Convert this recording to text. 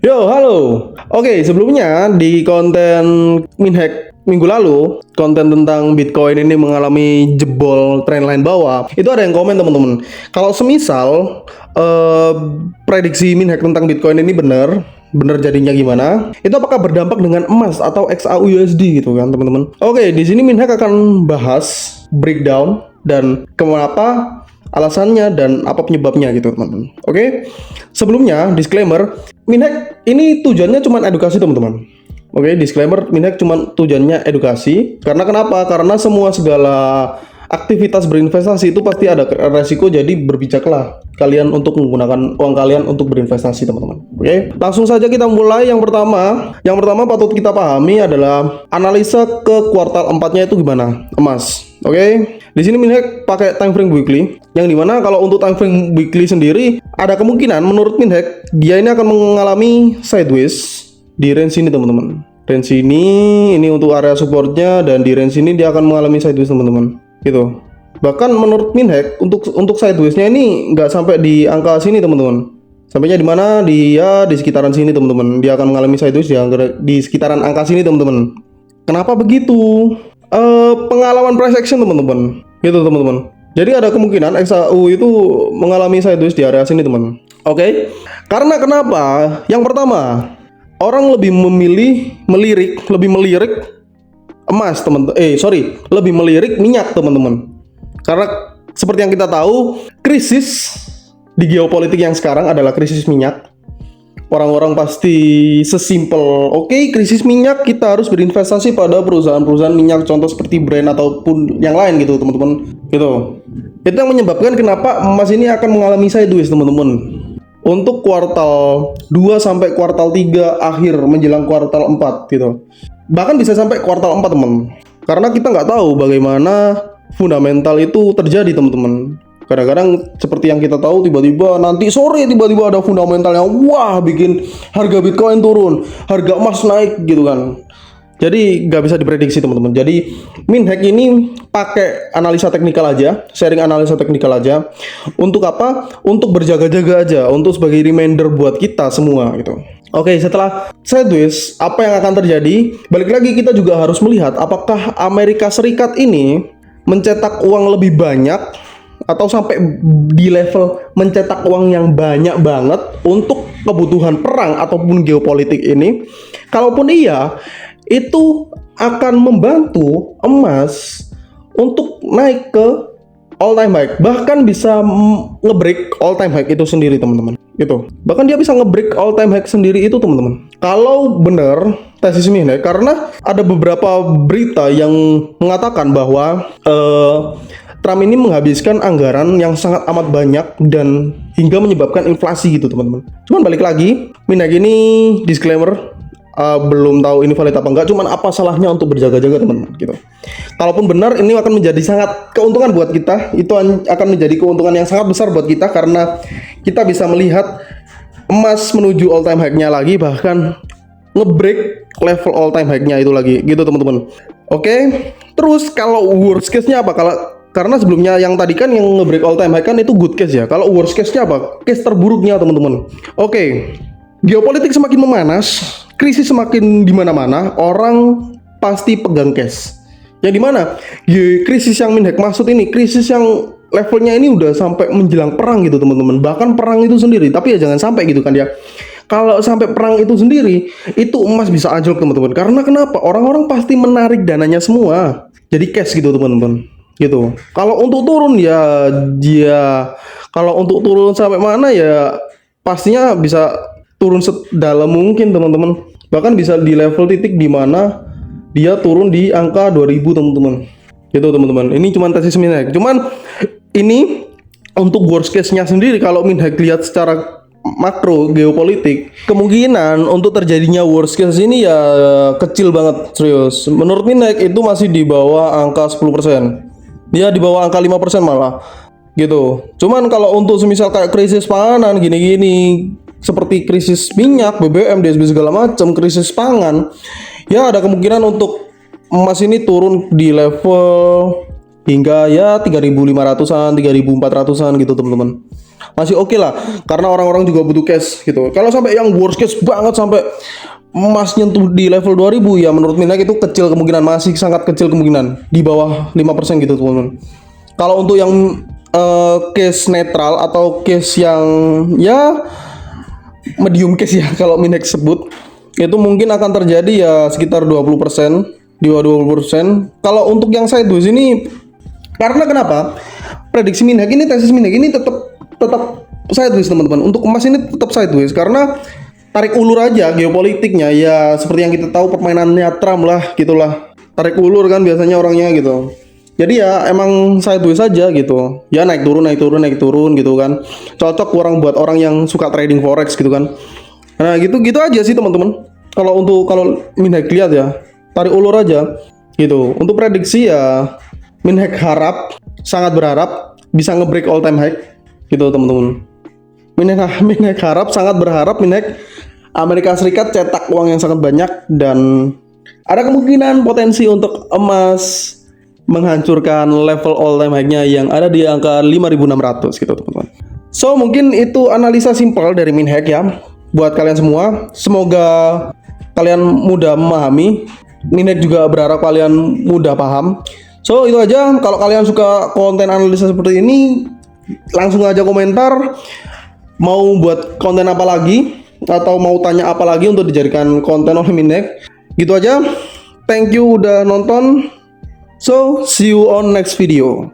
Yo, halo. Oke, sebelumnya di konten Minhack minggu lalu, konten tentang Bitcoin ini mengalami jebol trendline bawah. Itu ada yang komen teman-teman. Kalau semisal eh, prediksi Minhack tentang Bitcoin ini benar, benar jadinya gimana? Itu apakah berdampak dengan emas atau XAUUSD gitu kan, teman-teman? Oke, di sini Minhack akan bahas breakdown dan kenapa alasannya dan apa penyebabnya gitu teman-teman. Oke, sebelumnya disclaimer, Minhack ini tujuannya cuma edukasi teman-teman. Oke, disclaimer, Minhack cuma tujuannya edukasi. Karena kenapa? Karena segala aktivitas berinvestasi itu pasti ada resiko, jadi berbijaklah kalian untuk menggunakan uang kalian untuk berinvestasi teman-teman. Oke, langsung saja kita mulai. Yang pertama patut kita pahami adalah analisa ke kuartal 4-nya itu gimana? Emas. Oke. Di sini Minhack pakai time frame weekly, yang dimana kalau untuk time frame weekly sendiri ada kemungkinan menurut Minhack dia ini akan mengalami sideways di range ini teman-teman. Range ini untuk area supportnya, dan di range ini dia akan mengalami sideways teman-teman. Gitu. Bahkan menurut Minhack untuk sidewaysnya ini nggak sampai di angka sini teman-teman. Sampainya di mana? Dia di sekitaran sini teman-teman. Dia akan mengalami sideways di sekitaran angka sini teman-teman. Kenapa begitu? Pengalaman price action teman-teman, gitu teman-teman. Jadi ada kemungkinan XAU itu mengalami sideways di area sini teman. Oke. Karena kenapa? Yang pertama, orang lebih lebih melirik emas lebih melirik minyak teman-teman. Karena seperti yang kita tahu, krisis di geopolitik yang sekarang adalah krisis minyak. Orang-orang pasti sesimpel, oke, krisis minyak, kita harus berinvestasi pada perusahaan-perusahaan minyak, contoh seperti Brent ataupun yang lain gitu teman-teman. Gitu. Itu yang menyebabkan kenapa emas ini akan mengalami sideways teman-teman. Untuk kuartal 2 sampai kuartal 3 akhir menjelang kuartal 4 gitu. Bahkan bisa sampai kuartal 4 teman. Karena kita nggak tahu bagaimana fundamental itu terjadi teman-teman. Kadang-kadang seperti yang kita tahu, tiba-tiba nanti sore tiba-tiba ada fundamental yang wah bikin harga Bitcoin turun, harga emas naik gitu kan. Jadi nggak bisa diprediksi teman-teman. Jadi Minhack ini pakai analisa teknikal aja, sharing analisa teknikal aja. Untuk apa? Untuk berjaga-jaga aja, untuk sebagai reminder buat kita semua gitu. Oke, setelah sideways, apa yang akan terjadi? Balik lagi kita juga harus melihat apakah Amerika Serikat ini mencetak uang lebih banyak atau sampai di level mencetak uang yang banyak banget untuk kebutuhan perang ataupun geopolitik ini. Kalaupun iya, itu akan membantu emas untuk naik ke all time high, bahkan bisa ngebreak all time high itu sendiri teman-teman. Gitu. Bahkan dia bisa ngebreak all time high sendiri itu teman-teman. Kalau benar tesis Minhack, karena ada beberapa berita yang mengatakan bahwa Trump ini menghabiskan anggaran yang sangat amat banyak dan hingga menyebabkan inflasi gitu teman-teman. Cuman balik lagi, Minhack ini disclaimer, belum tahu ini valid apa enggak, cuman apa salahnya untuk berjaga-jaga teman-teman gitu. Kalaupun benar, ini akan menjadi sangat keuntungan buat kita. Itu akan menjadi keuntungan yang sangat besar buat kita, karena kita bisa melihat emas menuju all time high-nya lagi, bahkan ngebreak level all time high-nya itu lagi gitu teman-teman. Oke. Terus kalau worst case-nya apa? Karena sebelumnya yang tadi kan yang nge-break all time high kan itu good case ya. Kalau worst case-nya apa? Case terburuknya teman-teman. Oke. Geopolitik semakin memanas, krisis semakin di mana-mana, orang pasti pegang cash. Yang dimana? Krisis yang Minhack maksud ini, krisis yang levelnya ini udah sampai menjelang perang gitu teman-teman. Bahkan perang itu sendiri, tapi ya jangan sampai gitu kan ya. Kalau sampai perang itu sendiri, itu emas bisa anjlok teman-teman. Karena kenapa? Orang-orang pasti menarik dananya semua. Jadi cash gitu teman-teman. Gitu. Kalau untuk turun kalau untuk turun sampai mana ya pastinya bisa turun sedalam mungkin teman-teman. Bahkan bisa di level titik di mana dia turun di angka 2000 teman-teman. Gitu teman-teman. Ini cuma tesis Minhack. Cuman ini untuk worst case-nya sendiri, kalau Minhack lihat secara makro geopolitik, kemungkinan untuk terjadinya worst case ini ya kecil banget, serius. Menurut Minhack itu masih di bawah angka 10%. Dia di bawah angka 5% malah. Gitu. Cuman kalau untuk semisal kayak krisis pangan gini-gini, seperti krisis minyak, BBM, DSB segala macam, krisis pangan, ya ada kemungkinan untuk emas ini turun di level hingga ya 3.500-an, 3.400-an gitu teman-teman. Masih oke lah, karena orang-orang juga butuh cash gitu. Kalau sampai yang worst case banget sampai emas nyentuh di level 2000 ya menurut Minhek itu kecil kemungkinan, masih sangat kecil kemungkinan, di bawah 5% gitu teman-teman. Kalau untuk yang case netral atau case yang ya medium case ya kalau Minhek sebut, itu mungkin akan terjadi ya sekitar 20%, di bawah 20%. Kalau untuk yang sideways ini, karena kenapa? Prediksi Minhek ini, tesis Minhek ini tetap sideways teman-teman. Untuk emas ini tetap sideways karena tarik ulur aja geopolitiknya ya, seperti yang kita tahu permainannya Trump lah gitulah. Tarik ulur kan biasanya orangnya gitu. Jadi ya emang sideways saja gitu. Ya naik turun naik turun naik turun gitu kan. Cocok buat orang yang suka trading forex gitu kan. Nah, gitu aja sih teman-teman. Kalau Minhek lihat ya, tarik ulur aja gitu. Untuk prediksi ya Minhek sangat berharap bisa nge-break all time high gitu teman-teman. Minhek sangat berharap Amerika Serikat cetak uang yang sangat banyak, dan ada kemungkinan potensi untuk emas menghancurkan level all time high-nya yang ada di angka 5.600 gitu teman-teman. So mungkin itu analisa simpel dari Minhek ya buat kalian semua. Semoga kalian mudah memahami. Minhek juga berharap kalian mudah paham. So itu aja. Kalau kalian suka konten analisa seperti ini, langsung aja komentar mau buat konten apa lagi, atau mau tanya apa lagi untuk dijadikan konten oleh Minhek. Gitu aja. Thank you udah nonton. So see you on next video.